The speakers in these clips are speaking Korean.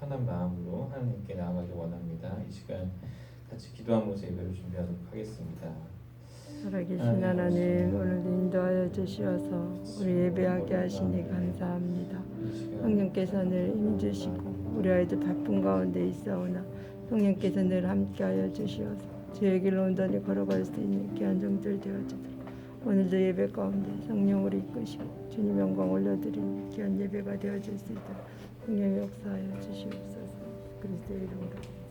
편한 마음으로 하나님께 나아가기 원합니다. 이 시간 같이 기도하면서 예배를 준비하도록 하겠습니다. 살아계신 하나님, 오늘도 인도하여 주시어서 우리 예배하게 하시니 감사합니다. 성령께서 늘 힘주시고 우리 아이들 바쁜 가운데 있사오나 성령께서 늘 함께하여 주시어서 주의 길로 온전히 걸어갈 수 있는 귀한 종들 되어주도록 오늘도 예배 가운데 성령으로 이끄시고 주님 영광 올려드리는 귀한 예배가 되어질 수 있도록 성령의 역사하여 주시옵소서. 그리스도의 이름으로 기도합니다.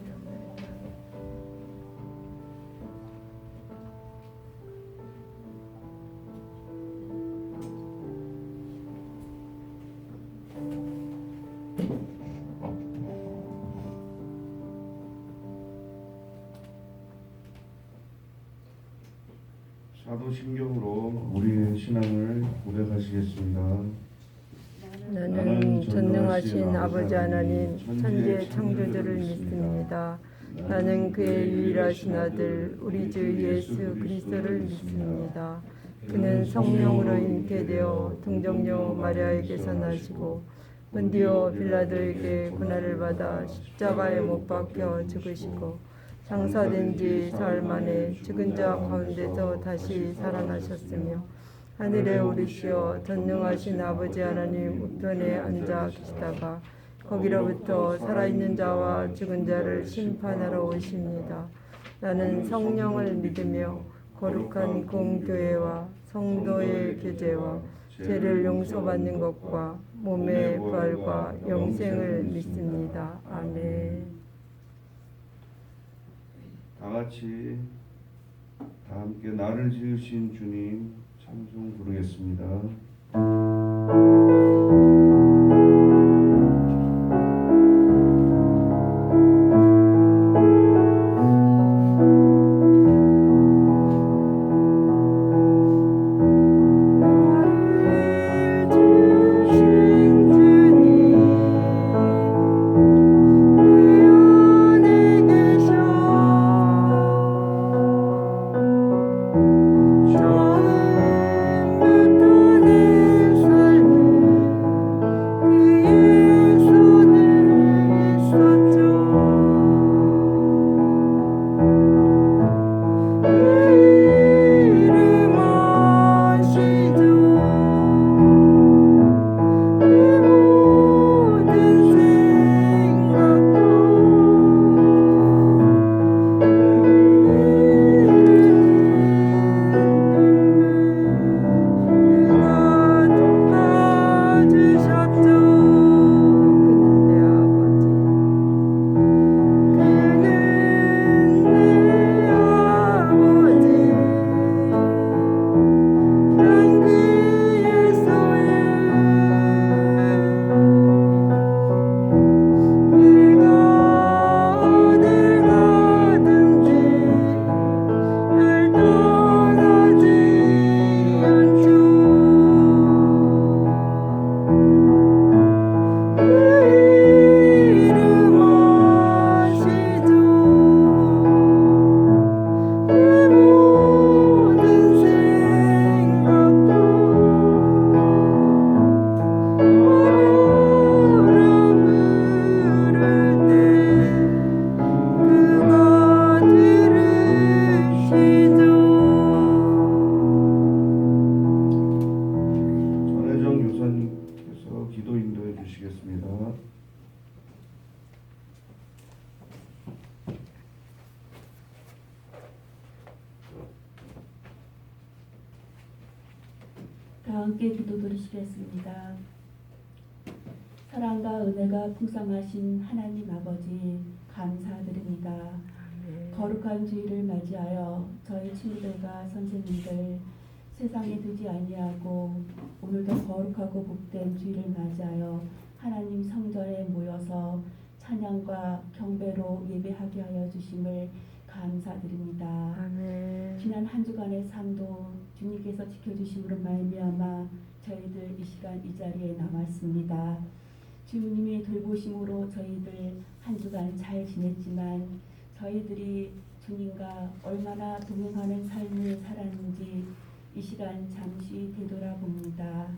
사도신경으로 우리의 신앙을 고백하시겠습니다. 나는 전능하신 아버지 하나님 천지의 창조주를 믿습니다. 나는 그의 유일하신 아들 우리 주 예수 그리스도를 믿습니다. 그는 성령으로 잉태되어 동정녀 마리아에게서 나시고 본디오 빌라도에게 고난을 받아 십자가에 못 박혀 죽으시고 장사된 지 사흘 만에 죽은 자 가운데서 다시 살아나셨으며 하늘에 오르시어 전능하신 아버지 하나님 우편에 앉아 계시다가 거기로부터 살아있는 자와 죽은 자를 심판하러 오십니다. 나는 성령을 믿으며 거룩한 공교회와 성도의 교제와 죄를 용서받는 것과 몸의 부활과 영생을 믿습니다. 아멘. 다 같이 다 함께 나를 지으신 주님 찬송 부르겠습니다. 다 함께 기도 드리시겠습니다. 사랑과 은혜가 풍성하신 하나님 아버지 감사드립니다. 거룩한 주일을 맞이하여 저희 친구들과 선생님들 세상에 두지 아니하고 오늘도 거룩하고 복된 주일을 맞이하여 하나님 성전에 모여서 찬양과 경배로 예배하게 하여 주심을 감사드립니다. 아멘. 지난 한 주간의 삶도 주님께서 지켜주심으로 말미암아 저희들 이 시간 이 자리에 남았습니다. 주님의 돌보심으로 저희들 한 주간 잘 지냈지만 저희들이 주님과 얼마나 동행하는 삶을 살았는지 이 시간 잠시 되돌아봅니다.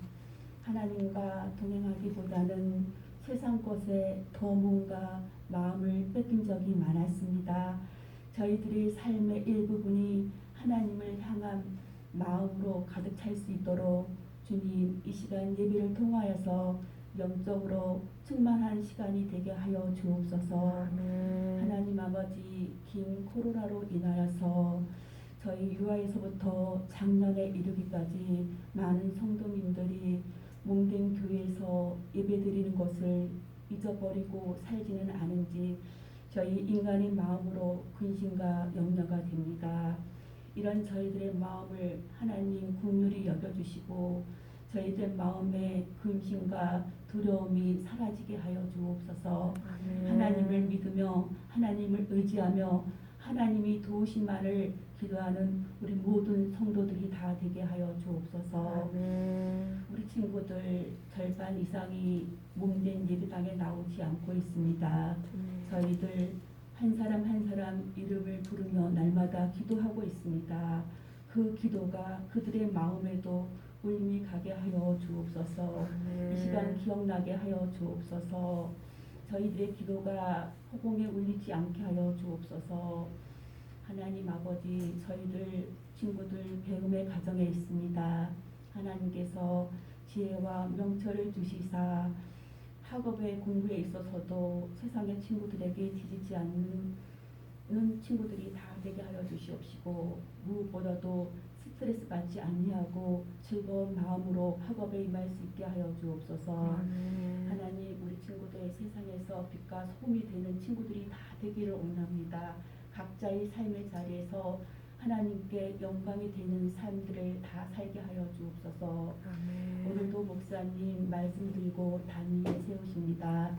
하나님과 동행하기보다는 세상 것에 더 뭔가 마음을 뺏긴 적이 많았습니다. 저희들의 삶의 일부분이 하나님을 향한 마음으로 가득 찰 수 있도록 주님 이 시간 예배를 통하여서 영적으로 충만한 시간이 되게 하여 주옵소서. 하나님 아버지, 긴 코로나로 인하여서 저희 유아에서부터 작년에 이르기까지 많은 성도님들이 몽댕 교회에서 예배드리는 것을 잊어버리고 살지는 않은지 저희 인간의 마음으로 근심과 염려가 됩니다. 이런 저희들의 마음을 하나님 긍휼히 여겨주시고 저희들 마음의 근심과 두려움이 사라지게 하여 주옵소서. 하나님을 믿으며 하나님을 의지하며 하나님이 도우심만을 기도하는 우리 모든 성도들이 다 되게 하여 주옵소서. 우리 친구들 절반 이상이 몸된 예배당에 나오지 않고 있습니다. 저희들 한 사람 한 사람 이름을 부르며 날마다 기도하고 있습니다. 그 기도가 그들의 마음에도 울림이 가게 하여 주옵소서. 이 시간 기억나게 하여 주옵소서. 저희들의 기도가 허공에 울리지 않게 하여 주옵소서. 하나님 아버지, 저희들 친구들 배움의 과정에 있습니다. 하나님께서 지혜와 명철을 주시사 학업의 공부에 있어서도 세상의 친구들에게 뒤지지 않는 친구들이 다 되게 하여 주시옵시고, 무엇보다도 스트레스 받지 아니하고 즐거운 마음으로 학업에 임할 수 있게 하여 주옵소서. 하나님, 우리 친구들 세상에서 빛과 소금이 되는 친구들이 다 되기를 원합니다. 각자의 삶의 자리에서 하나님께 영광이 되는 삶들을 다 살게 하여 주옵소서. 오늘도 목사님 말씀 들고 단위에 세우십니다.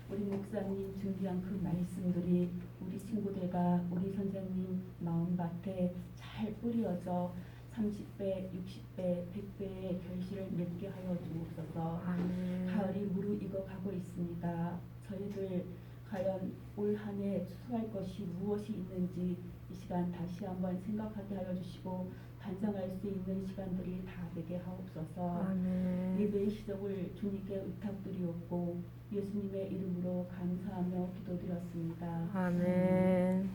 우리 목사님 준비한 그 말씀들이 우리 친구들과 우리 선생님 마음밭에 잘 뿌려져 30배, 60배, 100배의 결실을 맺게 하여 주옵소서. 가을이 무르익어 가고 있습니다. 저희들 과연 올 한 해 추수할 것이 무엇이 있는지 이 시간 다시 한번 생각하게 하여 주시고 반성할 수 있는 시간들이 다 되게 하옵소서. 예배의 시작을 주님께 의탁드리옵고 예수님의 이름으로 감사하며 기도드렸습니다. 아멘.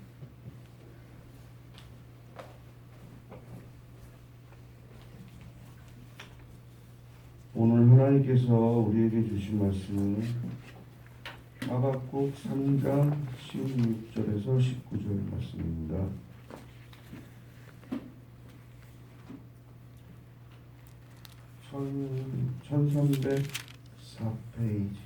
오늘 하나님께서 우리에게 주신 말씀은 하박국 3장 16절에서 19절 말씀입니다. 천 1304페이지.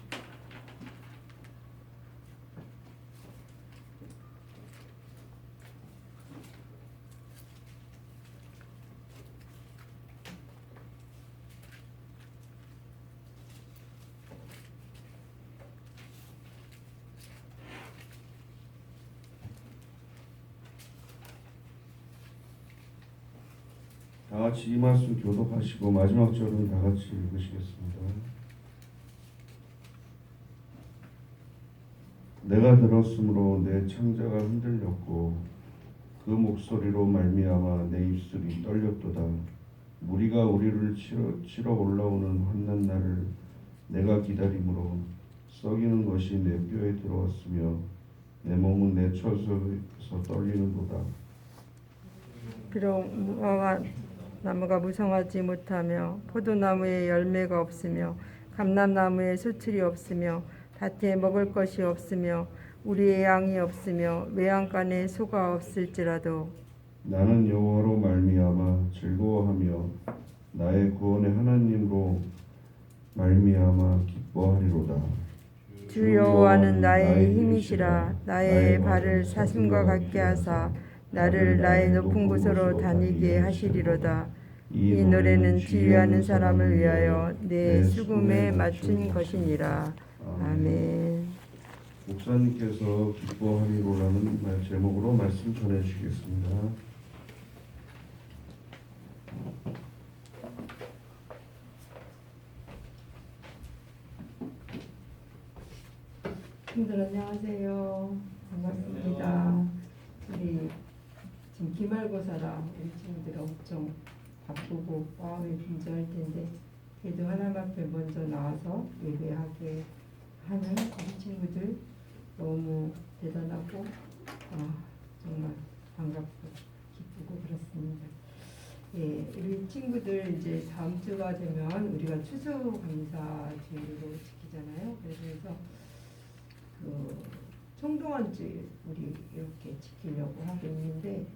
다 같이 이 말씀 교독하시고 마지막 절은 다 같이 읽으시겠습니다. 내가 들었으므로 내 창자가 흔들렸고 그 목소리로 말미암아 내 입술이 떨렸도다. 무리가 우리를 치러 올라오는 환난 날을 내가 기다림으로 썩이는 것이 내 뼈에 들어왔으며 내 몸은 내 처소에서 떨리는도다. 비록 나무가 무성하지 못하며 포도나무에 열매가 없으며 감람나무에 수출이 없으며 밭에 먹을 것이 없으며 우리의 양이 없으며 외양간에 소가 없을지라도 나는 여호와로 말미암아 즐거워하며 나의 구원의 하나님으로 말미암아 기뻐하리로다. 주 여호와는 나의 힘이시라. 나의 발을 사슴과 같게 하사 나를 나의 높은 곳으로 다니게 하시리로다. 이 노래는 지휘하는 사람을 위하여 내 수금에 맞춘 것이니라. 아멘. 목사님께서 기뻐하리로라는 제목으로 말씀 전해주시겠습니다. 친구들 안녕하세요. 반갑습니다. 우리 지금 기말고사라 우리 친구들 엄청 바쁘고 마음이 분주할 텐데 그래도 하나님 앞에 먼저 나와서 예배하게 하는 우리 친구들 너무 대단하고 정말 반갑고 기쁘고 그렇습니다. 예, 우리 친구들 이제 다음 주가 되면 우리가 추수감사주일로 지키잖아요. 그래서 그 총동원주일 우리 이렇게 지키려고 하고 있는데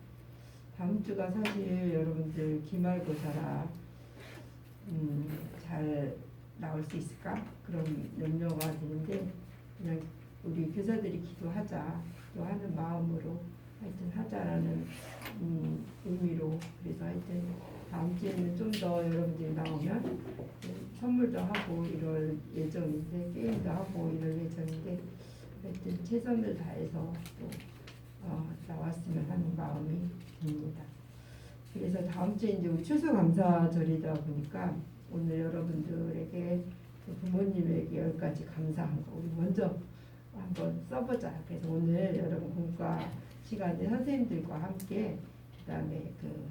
다음 주가 사실 여러분들 기말고사라 잘 나올 수 있을까 그런 염려가 되는데 그냥 우리 교사들이 기도하자 기도하는 마음으로 하여튼 하자라는 의미로 그래서 하여튼 다음 주에는 좀 더 여러분들이 나오면 선물도 하고 이럴 예정인데 게임도 하고 이럴 예정인데 하여튼 최선을 다해서 또 나왔으면 하는 마음이 듭니다. 그래서 다음 주에 이제 우리 추수감사절이다 보니까 오늘 여러분들에게 부모님에게 10가지 감사한 거 우리 먼저 한번 써보자. 그래서 오늘 여러분 공과 시간에 선생님들과 함께 그다음에 그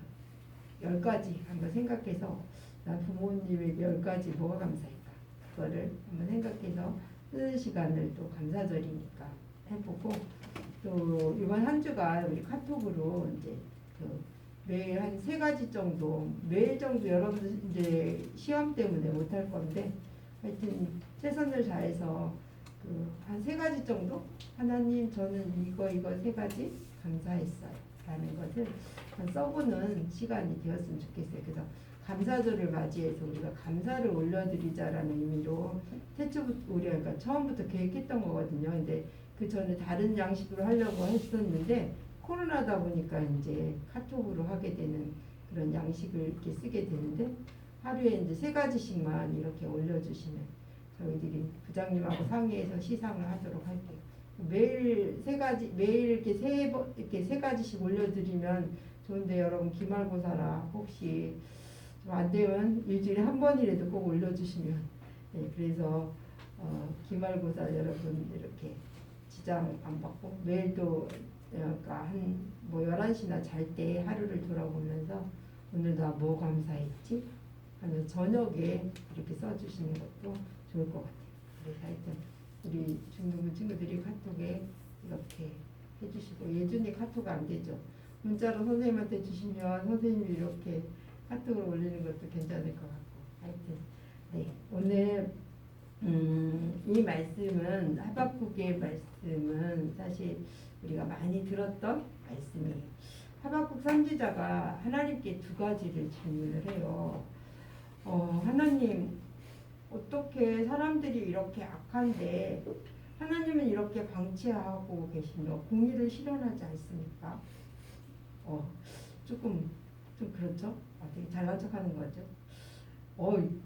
10가지 한번 생각해서 난 부모님에게 10가지 뭐가 감사할까 그거를 한번 생각해서 쓰는 시간을 또 감사절이니까 해보고 또 이번 한 주간 우리 카톡으로 이제 그 매일 한 3가지 정도 매일 정도 여러분들 이제 시험 때문에 못할 건데 하여튼 최선을 다해서 그 한 3가지 정도 하나님 저는 이거 3가지 감사했어요 라는 것을 써보는 시간이 되었으면 좋겠어요. 그래서 감사절을 맞이해서 우리가 감사를 올려드리자라는 의미로 태초부터 우리가 그러니까 처음부터 계획했던 거거든요. 근데 그 전에 다른 양식으로 하려고 했었는데 코로나다 보니까 이제 카톡으로 하게 되는 그런 양식을 이렇게 쓰게 되는데 하루에 이제 3가지씩만 이렇게 올려주시면 저희들이 부장님하고 상의해서 시상을 하도록 할게요. 매일 3가지 매일 이렇게 이렇게 3가지씩 올려드리면 좋은데 여러분 기말고사라 혹시 좀 안 되면 일주일에 한 번이라도 꼭 올려주시면 네, 그래서 기말고사 여러분 이렇게 지장 안 받고 매일 또 그러니까 한 뭐 11시나 잘 때 하루를 돌아보면서 오늘 나 뭐 감사했지? 하면서 저녁에 이렇게 써주시는 것도 좋을 것 같아요. 그래서 하여튼 우리 중등부 친구들이 카톡에 이렇게 해주시고 예준이 카톡 안 되죠. 문자로 선생님한테 주시면 선생님이 이렇게 카톡으로 올리는 것도 괜찮을 것 같고 하여튼 네 오늘 이 말씀은 하박국의 말씀은 사실 우리가 많이 들었던 말씀이에요. 하박국 선지자가 하나님께 2가지를 질문을 해요. 하나님 어떻게 사람들이 이렇게 악한데 하나님은 이렇게 방치하고 계시며 공의를 실현하지 않습니까? 조금 좀 그렇죠? 되게 잘난 척하는 거죠.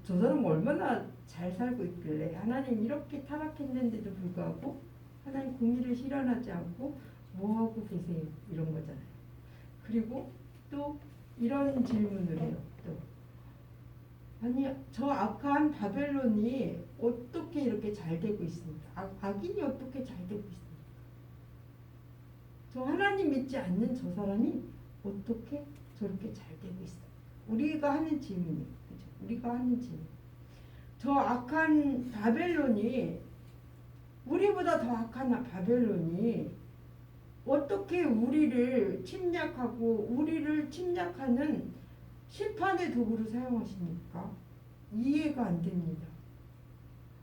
저 사람 얼마나 잘 살고 있길래 하나님 이렇게 타락했는데도 불구하고 하나님 공의를 실현하지 않고 뭐 하고 계세요? 이런 거잖아요. 그리고 또 이런 질문을 해요. 또 아니 저 악한 바벨론이 어떻게 이렇게 잘 되고 있습니까? 악인이 어떻게 잘 되고 있습니까? 저 하나님 믿지 않는 저 사람이 어떻게 저렇게 잘 되고 있어요? 우리가 하는 질문이에요. 그죠? 우리가 하는 질문. 저 악한 바벨론이 우리보다 더 악한 바벨론이 어떻게 우리를 침략하고 우리를 침략하는 심판의 도구를 사용하십니까? 이해가 안 됩니다.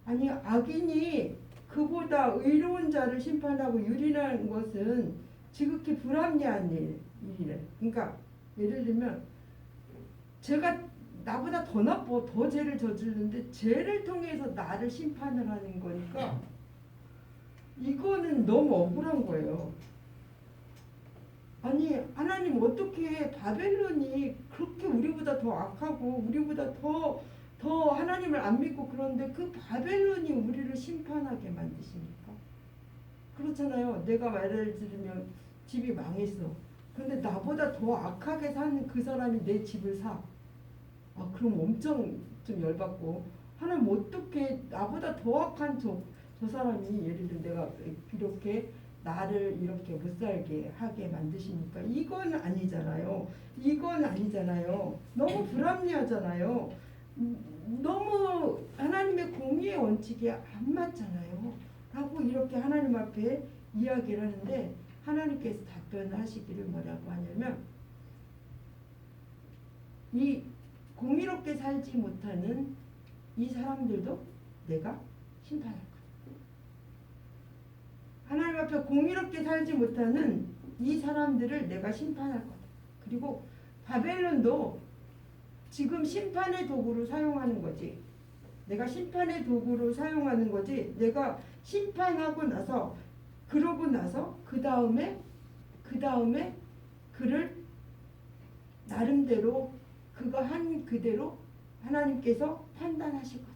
아니 악인이 그보다 의로운 자를 심판하고 유린하는 것은 지극히 불합리한 일이래. 그러니까 예를 들면 제가 나보다 더 나빠 더 죄를 저지르는데 죄를 통해서 나를 심판을 하는 거니까 이거는 너무 억울한 거예요. 아니 하나님 어떻게 바벨론이 그렇게 우리보다 더 악하고 우리보다 더 하나님을 안 믿고 그런데 그 바벨론이 우리를 심판하게 만드십니까? 그렇잖아요. 내가 말을 들으면 집이 망했어. 그런데 나보다 더 악하게 사는 그 사람이 내 집을 사. 그럼 엄청 좀 열받고 하나님 어떻게 나보다 더 악한 저 사람이 예를 들어 내가 이렇게 나를 이렇게 못 살게 하게 만드시니까 이건 아니잖아요. 이건 아니잖아요. 너무 불합리하잖아요. 너무 하나님의 공의의 원칙에 안 맞잖아요. 라고 이렇게 하나님 앞에 이야기를 하는데 하나님께서 답변을 하시기를 뭐라고 하냐면 이 공의롭게 살지 못하는 이 사람들도 내가 심판할 거다. 하나님 앞에 공의롭게 살지 못하는 이 사람들을 내가 심판할 거다. 그리고 바벨론도 지금 심판의 도구로 사용하는 거지. 내가 심판의 도구로 사용하는 거지. 내가 심판하고 나서 그러고 나서 그 다음에 그를 나름대로 그거 한 그대로 하나님께서 판단하실 거다.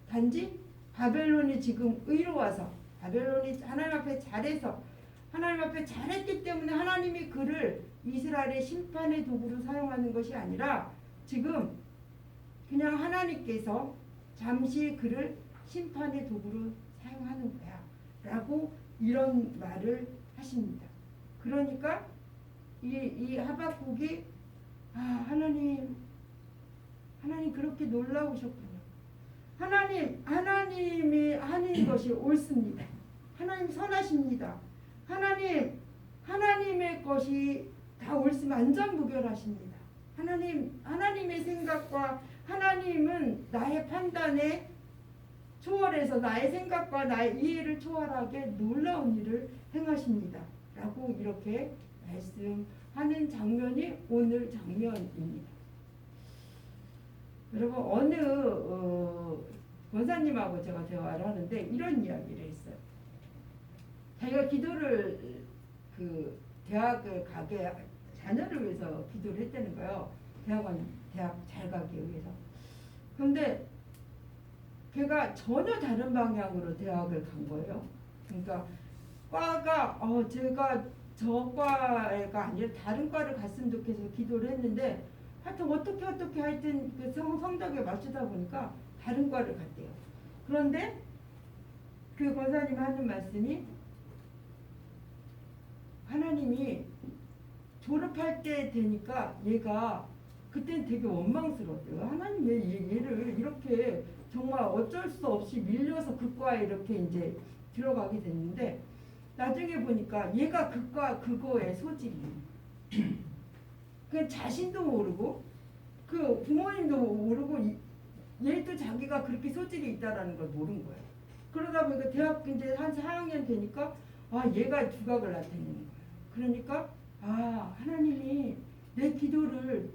단지 바벨론이 지금 의로워서 바벨론이 하나님 앞에 잘해서 하나님 앞에 잘했기 때문에 하나님이 그를 이스라엘의 심판의 도구로 사용하는 것이 아니라 지금 그냥 하나님께서 잠시 그를 심판의 도구로 사용하는 거야 라고 이런 말을 하십니다. 그러니까 이 하박국이 하나님 그렇게 놀라우셨군요. 하나님이 하는 것이 옳습니다. 하나님 선하십니다. 하나님의 것이 다 옳으면 안전무결하십니다. 하나님의 생각과 하나님은 나의 판단에 초월해서 나의 생각과 나의 이해를 초월하게 놀라운 일을 행하십니다. 라고 이렇게 말씀하는 장면이 오늘 장면입니다. 여러분 어느 권사님하고 제가 대화를 하는데 이런 이야기를 했어요. 자기가 기도를 대학을 가게 자녀를 위해서 기도를 했다는 거예요. 대학 잘 가기 위해서. 그런데 걔가 전혀 다른 방향으로 대학을 간 거예요. 그러니까 과가 제가 저 과가 아니라 다른 과를 갔으면 좋겠어서 기도를 했는데 하여튼 어떻게 하여튼 그 성적에 맞추다 보니까 다른 과를 갔대요. 그런데 그 권사님 하는 말씀이 하나님이 졸업할 때 되니까 얘가 그때는 되게 원망스러웠대요. 하나님 왜 얘를 이렇게 정말 어쩔 수 없이 밀려서 그 과에 이렇게 이제 들어가게 됐는데 나중에 보니까 얘가 그거에 소질이 그 자신도 모르고 그 부모님도 모르고 얘도 자기가 그렇게 소질이 있다라는 걸 모른 거예요. 그러다 보니까 대학 이제 한 4학년 되니까 얘가 두각을 나타내는 거예요. 그러니까 하나님이 내 기도를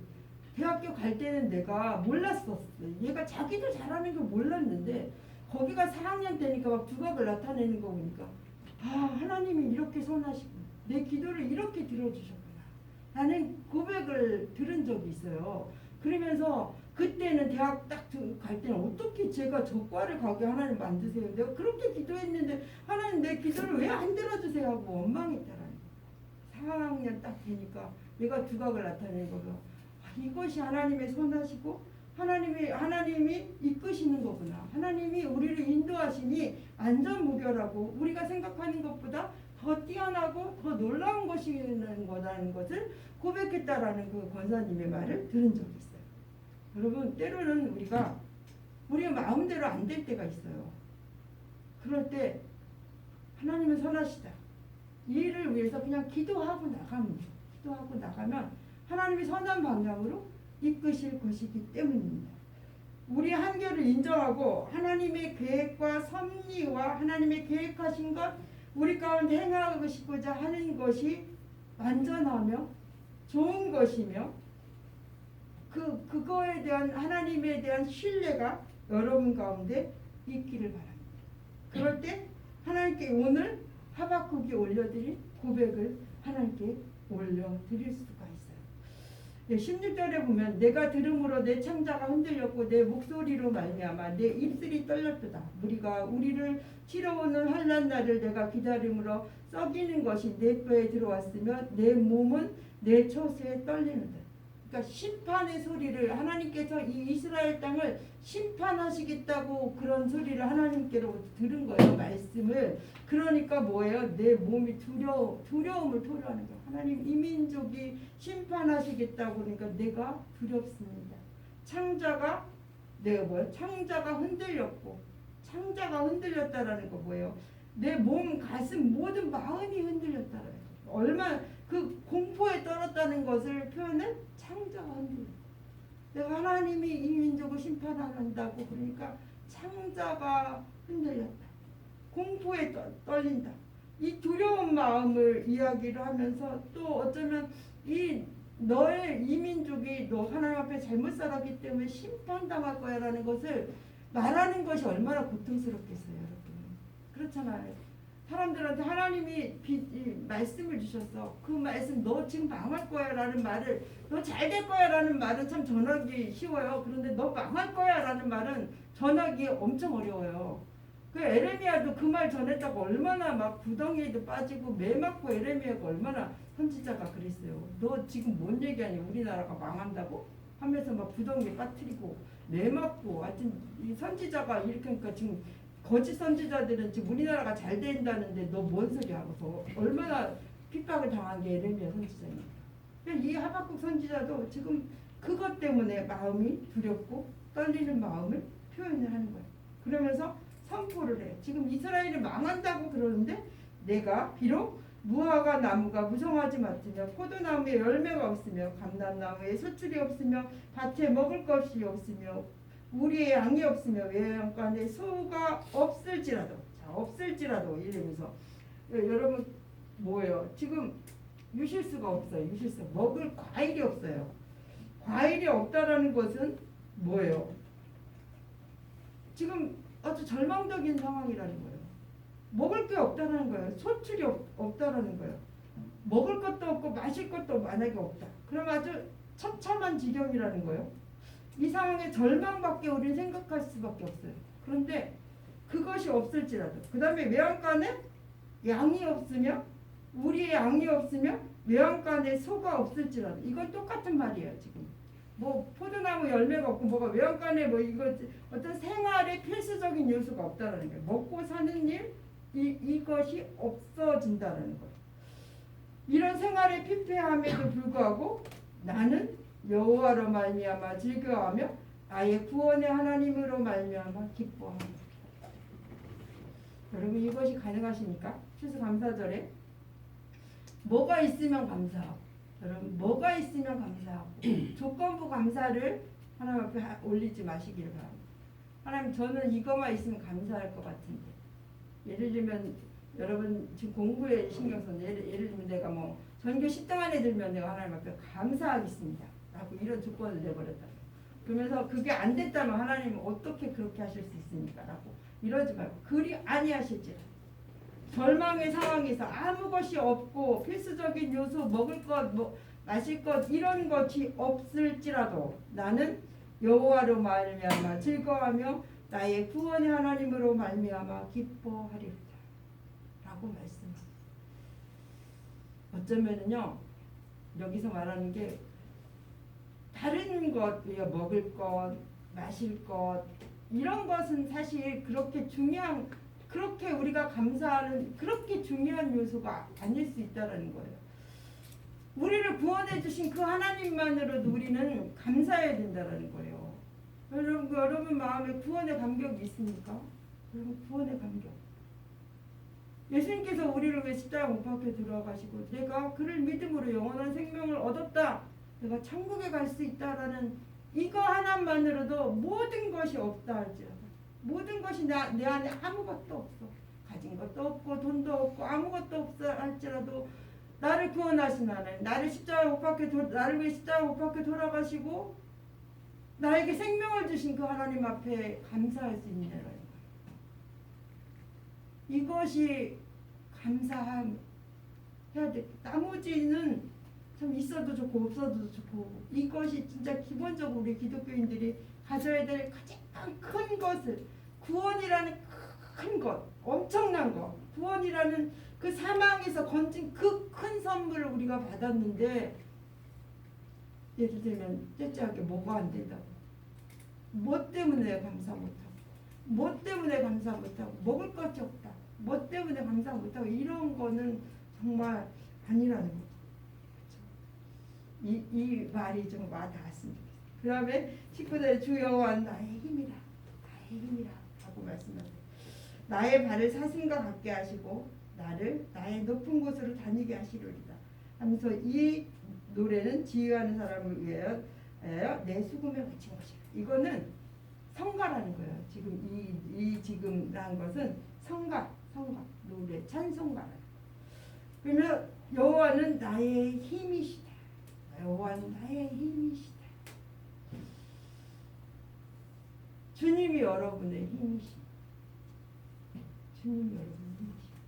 대학교 갈 때는 내가 몰랐었어. 얘가 자기도 잘하는 걸 몰랐는데 거기가 4학년 되니까 막 두각을 나타내는 거 보니까 하나님이 이렇게 선하시고 내 기도를 이렇게 들어주셨구나. 나는 고백을 들은 적이 있어요. 그러면서 그때는 대학 딱 갈 때는 어떻게 제가 저 과를 가게 하나님 만드세요. 내가 그렇게 기도했는데 하나님 내 기도를 왜 안 들어주세요 하고 원망했더라고요. 4학년 딱 되니까 얘가 두각을 나타내는 거죠. 이것이 하나님의 선하시고 하나님이 이끄시는 거구나. 하나님이 우리를 인도하시니 안전무결하고 우리가 생각하는 것보다 더 뛰어나고 더 놀라운 것이라는 것을 고백했다라는 그 권사님의 말을 들은 적이 있어요. 여러분 때로는 우리가 마음대로 안 될 때가 있어요. 그럴 때 하나님은 선하시다. 이 일을 위해서 그냥 기도하고 나가면 하나님이 선한 방향으로 이끄실 것이기 때문입니다. 우리 한계를 인정하고 하나님의 계획과 섭리와 하나님의 계획하신 것 우리 가운데 행하고자 하는 것이 완전하며 좋은 것이며 그거에 대한 하나님에 대한 신뢰가 여러분 가운데 있기를 바랍니다. 그럴 때 하나님께 오늘 하박국이 올려드린 고백을 하나님께 올려드릴 수가 있어요. 16절에 보면 내가 들음으로 내 창자가 흔들렸고 내 목소리로 말미암아 내 입술이 떨렸도다. 무리가 우리를 치러오는 환난 날을 내가 기다림으로 썩이는 것이 내 뼈에 들어왔으며 내 몸은 내 처소에 떨리는다. 그러니까 심판의 소리를 하나님께서 이 이스라엘 땅을 심판하시겠다고 그런 소리를 하나님께로부터 들은 거예요. 말씀을. 그러니까 뭐예요? 내 몸이 두려움을 토로하는 거예요. 하나님 이 민족이 심판하시겠다고 그러니까 내가 두렵습니다. 창자가 내가 뭐야? 창자가 흔들렸고, 창자가 흔들렸다라는 거 뭐예요? 내 몸, 가슴, 모든 마음이 흔들렸다라는 거. 얼마나 그 공포에 떨었다는 것을 표현은 창자가 흔들렸다. 내가 하나님이 이 민족을 심판한다고 그러니까 창자가 흔들렸다. 공포에 떨린다. 이 두려운 마음을 이야기를 하면서 또 어쩌면 너의 이 민족이 너 하나님 앞에 잘못 살았기 때문에 심판당할 거야라는 것을 말하는 것이 얼마나 고통스럽겠어요, 여러분. 그렇잖아요. 사람들한테 하나님이 말씀을 주셨어. 그 말씀 너 지금 망할 거야라는 말을, 너 잘 될 거야라는 말은 참 전하기 쉬워요. 그런데 너 망할 거야라는 말은 전하기 엄청 어려워요. 그 에레미야도 그 말 전했다고 얼마나 막 구덩이에도 빠지고 매 맞고 에레미야가 얼마나 선지자가 그랬어요. 너 지금 뭔 얘기하니? 우리나라가 망한다고? 하면서 막 구덩이에 빠뜨리고 매 맞고 하여튼 이 선지자가 이렇게 하니까 지금 거짓 선지자들은 지금 우리나라가 잘 된다는데 너 뭔 소리 하고서 얼마나 핍박을 당한 게 에레미야 선지자입니다. 이 하박국 선지자도 지금 그것 때문에 마음이 두렵고 떨리는 마음을 표현을 하는 거예요. 그러면서 선포를 해요. 지금 이스라엘이 망한다고 그러는데 내가 비록 무화과 나무가 무성하지 못하며 포도나무에 열매가 없으며 감람나무에 소출이 없으며 밭에 먹을 것이 없으며 우리의 양이 없으며 외양간에 소가 없을지라도, 자, 없을지라도 이러면서 여러분 뭐예요? 지금 유실수가 없어요. 유실수 먹을 과일이 없어요. 과일이 없다라는 것은 뭐예요? 지금 아주 절망적인 상황이라는 거예요. 먹을 게 없다는 거예요. 소출이 없다라는 거예요. 먹을 것도 없고 마실 것도 만약에 없다. 그럼 아주 처참한 지경이라는 거예요. 이 상황에 절망밖에 우리는 생각할 수밖에 없어요. 그런데 그것이 없을지라도 그 다음에 외양간에 양이 없으며 우리의 양이 없으며 외양간에 소가 없을지라도 이건 똑같은 말이에요. 지금 뭐 포도나무 열매가 없고 뭐가 외양간에 뭐 이거 어떤 생활의 필수적인 요소가 없다라는 거예요. 먹고 사는 일 이것이 없어진다는 거예요. 이런 생활의 피폐함에도 불구하고 나는 여호와로 말미암아 즐거워하며 나의 구원의 하나님으로 말미암아 기뻐합니다. 여러분 이것이 가능하십니까? 추수감사절에 뭐가 있으면 감사하고 여러분 뭐가 있으면 감사하고 조건부 감사를 하나님 앞에 올리지 마시기를 바랍니다. 하나님 저는 이거만 있으면 감사할 것 같은데 예를 들면 여러분 지금 공부에 신경 써서 예를 들면 내가 뭐 전교 10등 안에 들면 내가 하나님 앞에 감사하겠습니다 라고 이런 조건을 내버렸다. 그러면서 그게 안 됐다면 하나님은 어떻게 그렇게 하실 수 있습니까? 라고 이러지 말고 그리 아니하실지라 절망의 상황에서 아무 것이 없고 필수적인 요소 먹을 것 뭐 마실 것 이런 것이 없을지라도 나는 여호와로 말미암아 즐거워하며 나의 구원의 하나님으로 말미암아 기뻐하리로다 라고 말씀합니다. 어쩌면은요 여기서 말하는 게 다른 것 먹을 것 마실 것 이런 것은 사실 그렇게 우리가 감사하는 그렇게 중요한 요소가 아닐 수 있다라는 거예요. 우리를 구원해 주신 그 하나님만으로도 우리는 감사해야 된다라는 거예요. 여러분 마음에 구원의 감격이 있습니까? 여러분 구원의 감격. 예수님께서 우리를 위해 십자가 못 박혀 들어가시고 내가 그를 믿음으로 영원한 생명을 얻었다. 내가 천국에 갈 수 있다라는 이거 하나만으로도 모든 것이 없다 할지라도 모든 것이 내 안에 아무것도 없어. 가진 것도 없고 돈도 없고 아무것도 없어 할지라도 나를 구원하신 하나님 나를 위해 십자가 못 박혀 돌아가시고 나에게 생명을 주신 그 하나님 앞에 감사할 수 있는 거예요. 이것이 감사함 해야 돼. 나머지는 참 있어도 좋고 없어도 좋고 이것이 진짜 기본적으로 우리 기독교인들이 가져야 될 가장 큰 것을 구원이라는 큰 것, 엄청난 것, 구원이라는 그 사망에서 건진 그 큰 선물을 우리가 받았는데 예를 들면 째째하게 뭐가 안 된다고 뭐 때문에 감사 못하고 뭐 때문에 감사 못하고 먹을 것이 없다 뭐 때문에 감사 못하고 이런 거는 정말 아니라는 거죠. 이 말이 좀 와닿았으면 좋겠어요. 그 다음에 19절에 주 여호와 나의 힘이라 나의 힘이라 하고 말씀하세요. 나의 발을 사슴과 같게 하시고 나를 나의 높은 곳으로 다니게 하시리이다 하면서 이 노래는 지휘하는 사람을 위하여 내 수금에 바친 것이라. 이거는 성가라는 거예요. 지금 이 지금이라는 것은 성가 노래 찬송가라. 그러면 여호와는 나의 힘이시다. 여호와는 나의 힘이시다. 주님이 여러분의 힘이시다. 주님이 여러분의 힘이시다.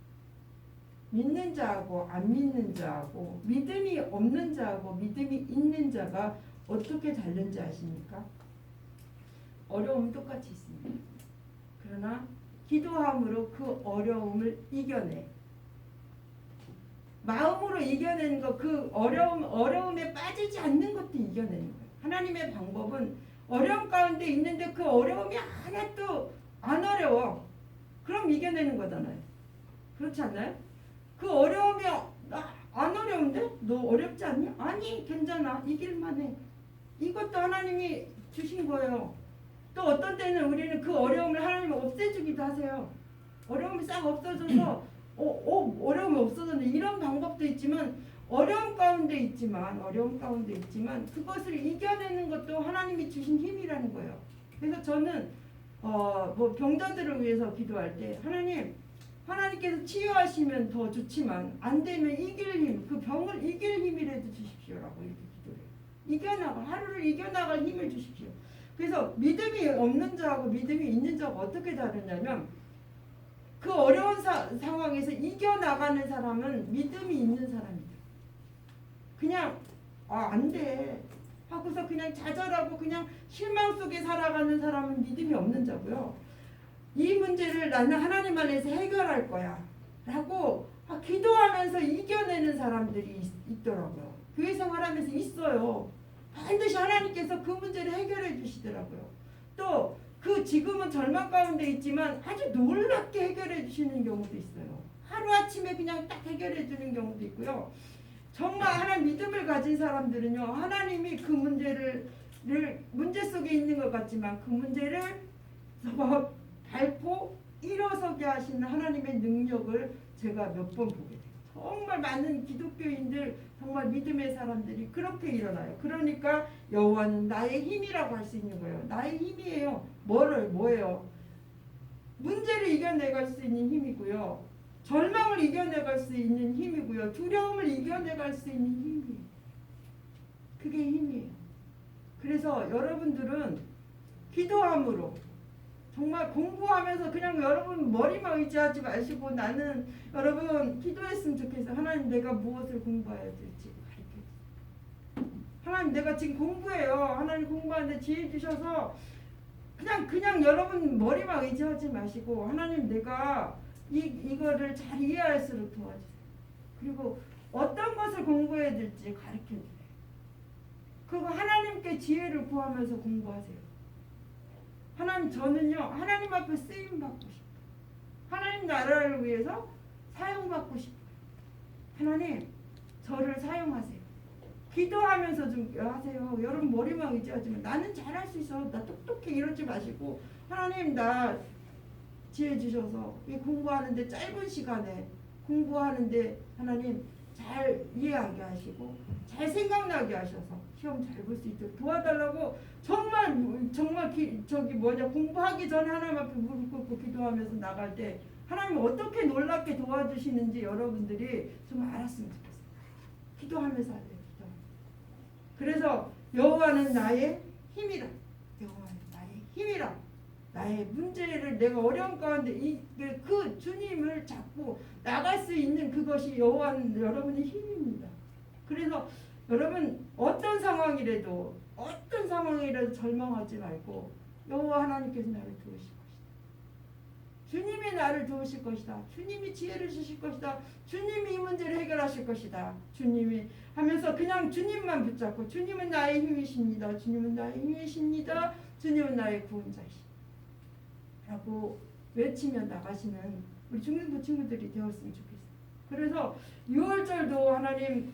믿는 자하고 안 믿는 자하고 믿음이 없는 자하고 믿음이 있는 자가 어떻게 다른지 아십니까? 어려움은 똑같이 있습니다. 그러나 기도함으로 그 어려움을 이겨내. 마음으로 이겨내는 것, 그 어려움에 빠지지 않는 것도 이겨내는 거예요. 하나님의 방법은 어려움 가운데 있는데 그 어려움이 하나도 안 어려워. 그럼 이겨내는 거잖아요. 그렇지 않나요? 그 어려움이 안 어려운데? 너 어렵지 않니? 아니 괜찮아. 이길만해. 이것도 하나님이 주신 거예요. 또 어떤 때는 우리는 그 어려움을 하나님이 없애주기도 하세요. 어려움이 싹 없어져서 어려움이 없어졌는데 이런 방법도 있지만 어려움 가운데 있지만 그것을 이겨내는 것도 하나님이 주신 힘이라는 거예요. 그래서 저는 병자들을 위해서 기도할 때 하나님께서 치유하시면 더 좋지만 안 되면 이길 힘, 그 병을 이길 힘이라도 주십시오라고 이렇게 기도해요. 하루를 이겨나갈 힘을 주십시오. 그래서 믿음이 없는 자하고 믿음이 있는 자가 어떻게 다르냐면 그 어려운 상황에서 이겨나가는 사람은 믿음이 있는 사람이다. 그냥 안 돼 하고서 그냥 좌절하고 그냥 실망 속에 살아가는 사람은 믿음이 없는 자고요. 이 문제를 나는 하나님 안에서 해결할 거야 라고 기도하면서 이겨내는 사람들이 있더라고요. 교회 생활하면서 있어요. 반드시 하나님께서 그 문제를 해결해 주시더라고요. 또 그 지금은 절망 가운데 있지만 아주 놀랍게 해결해 주시는 경우도 있어요. 하루아침에 그냥 딱 해결해 주는 경우도 있고요. 정말 하나님 믿음을 가진 사람들은요, 하나님이 그 문제 속에 있는 것 같지만 그 문제를 밟고 일어서게 하시는 하나님의 능력을 제가 몇 번 보게 돼요. 정말 많은 기독교인들, 정말 믿음의 사람들이 그렇게 일어나요. 그러니까 여호와는 나의 힘이라고 할 수 있는 거예요. 나의 힘이에요. 뭐예요? 문제를 이겨내갈 수 있는 힘이고요. 절망을 이겨내갈 수 있는 힘이고요. 두려움을 이겨내갈 수 있는 힘이에요. 그게 힘이에요. 그래서 여러분들은 기도함으로 정말 공부하면서 그냥 여러분 머리만 의지하지 마시고 나는 여러분 기도했으면 좋겠어요. 하나님 내가 무엇을 공부해야 될지 가르쳐주세요. 하나님 내가 지금 공부해요. 하나님 공부하는데 지혜 주셔서 그냥 여러분 머리만 의지하지 마시고 하나님 내가 이거를 잘 이해할 수 있도록 도와주세요. 그리고 어떤 것을 공부해야 될지 가르쳐주세요. 그거 하나님께 지혜를 구하면서 공부하세요. 하나님 저는요 하나님 앞에 쓰임 받고 싶어요. 하나님 나라를 위해서 사용받고 싶어요. 하나님 저를 사용하세요. 기도하면서 좀 하세요. 여러분 머리만 의지하지만 나는 잘할 수 있어. 나 똑똑해 이러지 마시고 하나님 나 지혜 주셔서 이 공부하는데 짧은 시간에 공부하는데 하나님 잘 이해하게 하시고 잘 생각나게 하셔서 시험 잘 볼 수 있도록 도와달라고 정말 공부하기 전에 하나님 앞에 무릎 꿇고 기도하면서 나갈 때 하나님 어떻게 놀랍게 도와주시는지 여러분들이 좀 알았으면 좋겠어요. 기도하면서 하세요. 그래서 여호와는 나의 힘이라. 여호와는 나의 힘이라. 나의 문제를 내가 어려운 가운데 그 주님을 잡고 나갈 수 있는 그것이 여호와는 여러분의 힘입니다. 그래서 여러분 어떤 상황이라도 절망하지 말고 여호와 하나님께서 나를 도우실 것이다. 주님이 나를 도우실 것이다. 주님이 지혜를 주실 것이다. 주님이 이 문제를 해결하실 것이다. 주님이 하면서 그냥 주님만 붙잡고 주님은 나의 힘이십니다. 주님은 나의 힘이십니다. 주님은 나의 구원자이십니다. 라고 외치며 나가시는 우리 중등부 친구들이 되었으면 좋겠어요. 그래서 6월절도 하나님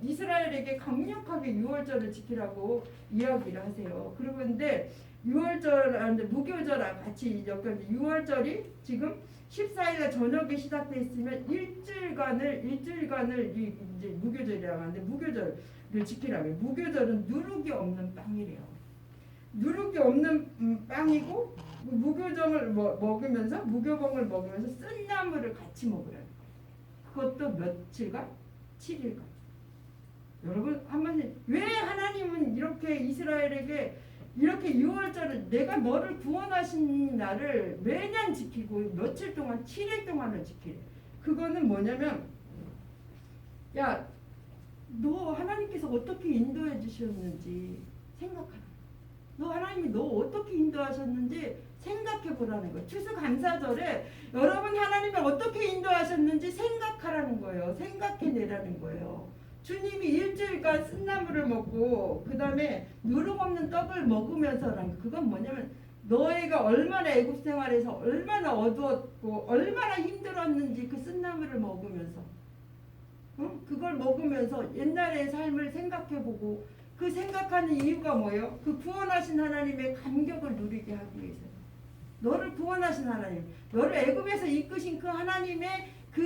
이스라엘에게 강력하게 유월절을 지키라고 이야기를 하세요. 그런데 유월절, 무교절과 같이 엮였는데 유월절이 지금 14일 저녁에 시작됐으면 일주일간을 이제 무교절이라고 하는데 무교절을 지키라고 해요. 무교절은 누룩이 없는 빵이래요. 누룩이 없는 빵이고 무교정을 먹으면서 무교봉을 먹으면서 쓴나물을 같이 먹으라는 거예요. 그것도 며칠간? 7일간. 여러분 한번 왜 하나님은 이렇게 이스라엘에게 이렇게 유월절을 내가 너를 구원하신 날을 매년 지키고 며칠 동안 7일 동안을 지키래. 그거는 뭐냐면 야 너 하나님께서 어떻게 인도해 주셨는지 생각하라. 너 하나님이 너 어떻게 인도하셨는지 생각해 보라는 거예요. 추수감사절에 여러분 하나님이 어떻게 인도하셨는지 생각하라는 거예요. 생각해내라는 거예요. 주님이 일주일간 쓴나물을 먹고 그 다음에 누룩 없는 떡을 먹으면서라는 거. 그건 뭐냐면 너희가 얼마나 애굽 생활에서 얼마나 어두웠고 얼마나 힘들었는지 그 쓴나물을 먹으면서 그걸 먹으면서 옛날의 삶을 생각해보고 그 생각하는 이유가 뭐예요? 그 구원하신 하나님의 감격을 누리게 하기 위해서. 너를 구원하신 하나님, 너를 애굽에서 이끄신 그 하나님의 그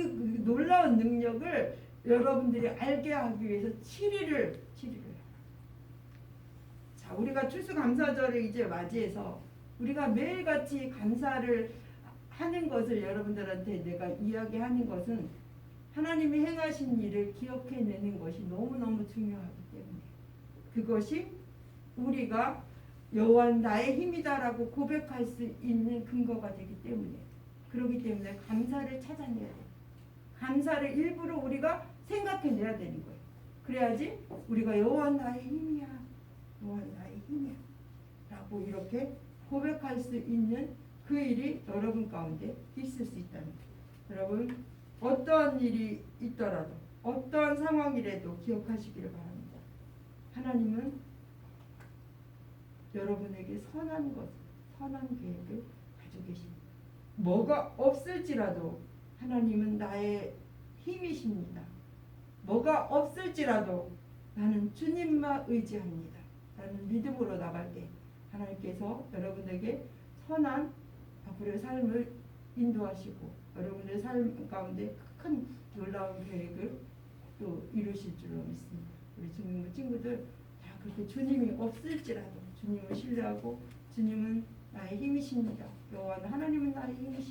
놀라운 능력을 여러분들이 알게 하기 위해서 7일을 자, 우리가 추수감사절을 이제 맞이해서 우리가 매일같이 감사를 하는 것을 여러분들한테 내가 이야기하는 것은 하나님이 행하신 일을 기억해내는 것이 너무너무 중요하기 때문에 그것이 우리가 여호와는 나의 힘이다라고 고백할 수 있는 근거가 되기 때문에 그렇기 때문에 감사를 찾아내야 돼요. 감사를 일부러 우리가 생각해내야 되는 거예요. 그래야지 우리가 여호와는 나의 힘이야. 여호와는 나의 힘이야. 라고 이렇게 고백할 수 있는 그 일이 여러분 가운데 있을 수 있다는 거예요. 여러분 어떠한 일이 있더라도 어떠한 상황이라도 기억하시기를 바랍니다. 하나님은 여러분에게 선한 계획을 가지고 계십니다. 뭐가 없을지라도 하나님은 나의 힘이십니다. 뭐가 없을지라도 나는 주님만 의지합니다. 나는 믿음으로 나갈 때 하나님께서 여러분에게 선한 앞으로의 삶을 인도하시고 여러분의 삶 가운데 큰 놀라운 계획을 또 이루실 줄로 믿습니다. 우리 주님 친구들 다 그렇게 주님이 없을지라도 주님을 신뢰하고 주님은 나의 힘이십니다. 여호와는 하나님은 나의 힘이십니다.